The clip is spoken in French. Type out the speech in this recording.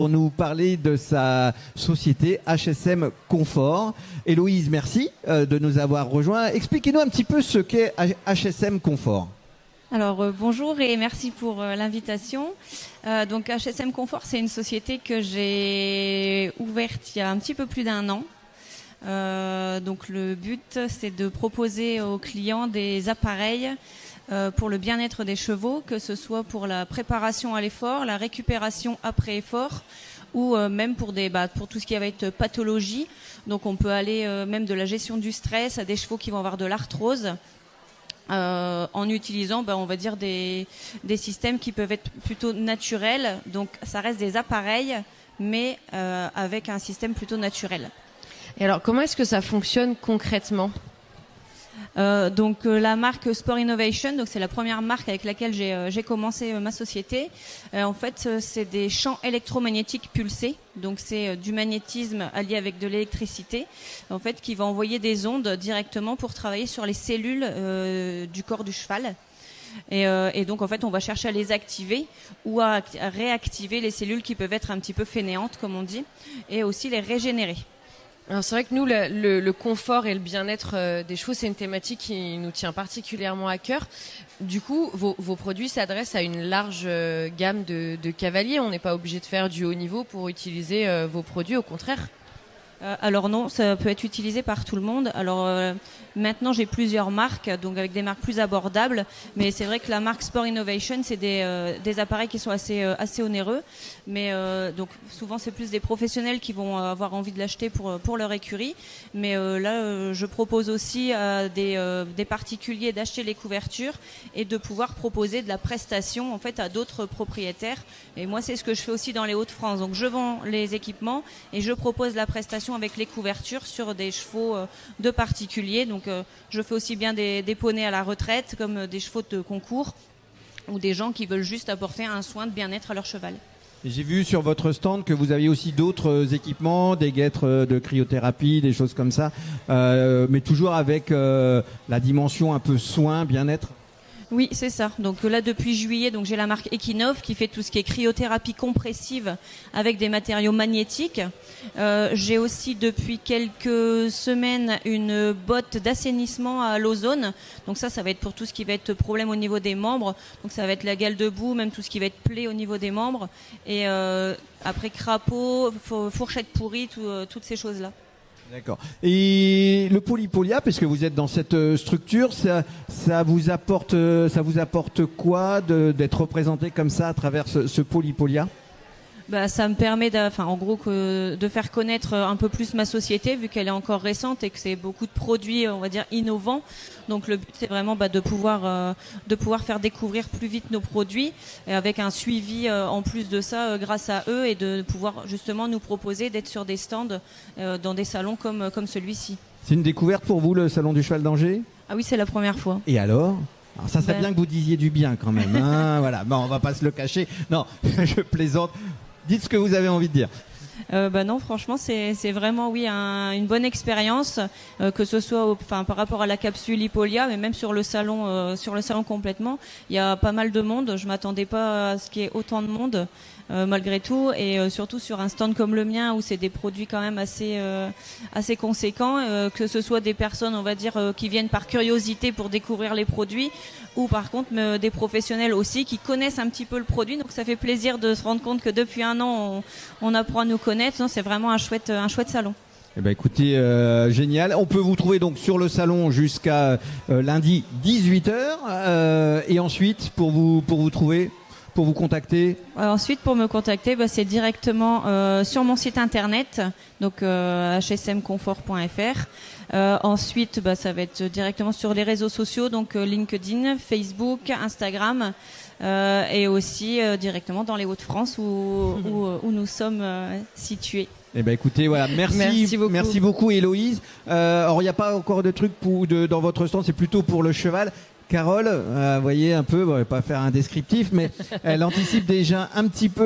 pour nous parler de sa société HSM Confort. Héloïse, merci de nous avoir rejoints. Expliquez-nous un petit peu ce qu'est HSM Confort. Alors bonjour et merci pour l'invitation. Donc HSM Confort, c'est une société que j'ai ouverte il y a un petit peu plus d'1 an. Donc le but, c'est de proposer aux clients des appareils pour le bien-être des chevaux, que ce soit pour la préparation à l'effort, la récupération après effort, ou même pour pour tout ce qui va être pathologie. Donc on peut aller même de la gestion du stress à des chevaux qui vont avoir de l'arthrose. En utilisant, on va dire des systèmes qui peuvent être plutôt naturels. Donc ça reste des appareils, mais avec un système plutôt naturel. Et alors, comment est-ce que ça fonctionne concrètement ? Donc la marque Sport Innovation, donc c'est la première marque avec laquelle j'ai commencé ma société. En fait, c'est des champs électromagnétiques pulsés. Donc c'est du magnétisme allié avec de l'électricité, en fait, qui va envoyer des ondes directement pour travailler sur les cellules du corps du cheval. Et donc en fait, on va chercher à les activer ou à réactiver les cellules qui peuvent être un petit peu fainéantes, comme on dit, et aussi les régénérer. Alors c'est vrai que nous, le confort et le bien-être des chevaux, c'est une thématique qui nous tient particulièrement à cœur. Du coup, vos produits s'adressent à une large gamme de cavaliers. On n'est pas obligé de faire du haut niveau pour utiliser vos produits, au contraire. Alors non, ça peut être utilisé par tout le monde. Alors maintenant, j'ai plusieurs marques, donc avec des marques plus abordables. Mais c'est vrai que la marque Sport Innovation, c'est des appareils qui sont assez onéreux. Mais donc souvent, c'est plus des professionnels qui vont avoir envie de l'acheter pour leur écurie. Mais là, je propose aussi à des particuliers d'acheter les couvertures et de pouvoir proposer de la prestation en fait à d'autres propriétaires. Et moi, c'est ce que je fais aussi dans les Hauts-de-France. Donc je vends les équipements et je propose la prestation avec les couvertures sur des chevaux de particuliers. Donc je fais aussi bien des poneys à la retraite comme des chevaux de concours ou des gens qui veulent juste apporter un soin de bien-être à leur cheval. Et j'ai vu sur votre stand que vous aviez aussi d'autres équipements, des guêtres de cryothérapie, des choses comme ça, mais toujours avec la dimension un peu soin, bien-être. Oui, c'est ça. Donc là, depuis juillet, donc j'ai la marque Equinov qui fait tout ce qui est cryothérapie compressive avec des matériaux magnétiques. J'ai aussi depuis quelques semaines une botte d'assainissement à l'ozone. Donc ça va être pour tout ce qui va être problème au niveau des membres. Donc ça va être la gale debout, même tout ce qui va être plaie au niveau des membres. Et après crapaud, fourchette pourrie, toutes ces choses-là. D'accord. Et le polypolia, puisque vous êtes dans cette structure, ça vous apporte quoi d'être représenté comme ça à travers ce polypolia ? Ça me permet de faire connaître un peu plus ma société, vu qu'elle est encore récente et que c'est beaucoup de produits, on va dire, innovants. Donc le but, c'est vraiment de pouvoir faire découvrir plus vite nos produits, et avec un suivi en plus de ça grâce à eux, et de pouvoir justement nous proposer d'être sur des stands dans des salons comme celui-ci. C'est une découverte pour vous, le Salon du Cheval d'Angers ? Ah oui, c'est la première fois. Et alors ça serait bien que vous disiez du bien quand même. Hein. Voilà, on va pas se le cacher. Non, je plaisante. Dites ce que vous avez envie de dire. Non, franchement, c'est vraiment une bonne expérience, que ce soit par rapport à la capsule Hippolia, mais même sur le salon complètement. Il y a pas mal de monde. Je m'attendais pas à ce qu'il y ait autant de monde malgré tout, et surtout sur un stand comme le mien où c'est des produits quand même assez conséquents, que ce soit des personnes, on va dire, qui viennent par curiosité pour découvrir les produits, ou par contre des professionnels aussi qui connaissent un petit peu le produit. Donc ça fait plaisir de se rendre compte que depuis 1 an on apprend à nous connaître. Non, c'est vraiment un chouette salon. Eh ben écoutez, génial. On peut vous trouver donc sur le salon jusqu'à lundi 18h, et ensuite pour vous trouver, pour vous contacter. Ensuite, pour me contacter, c'est directement sur mon site internet, donc hsmconfort.fr. Ensuite, ça va être directement sur les réseaux sociaux, donc LinkedIn, Facebook, Instagram, et aussi directement dans les Hauts-de-France où nous sommes situés. Eh ben écoutez, voilà, merci beaucoup Héloïse. Alors il n'y a pas encore de trucs dans votre stand, c'est plutôt pour le cheval. Carole, vous voyez un peu, on va pas faire un descriptif, mais elle anticipe déjà un petit peu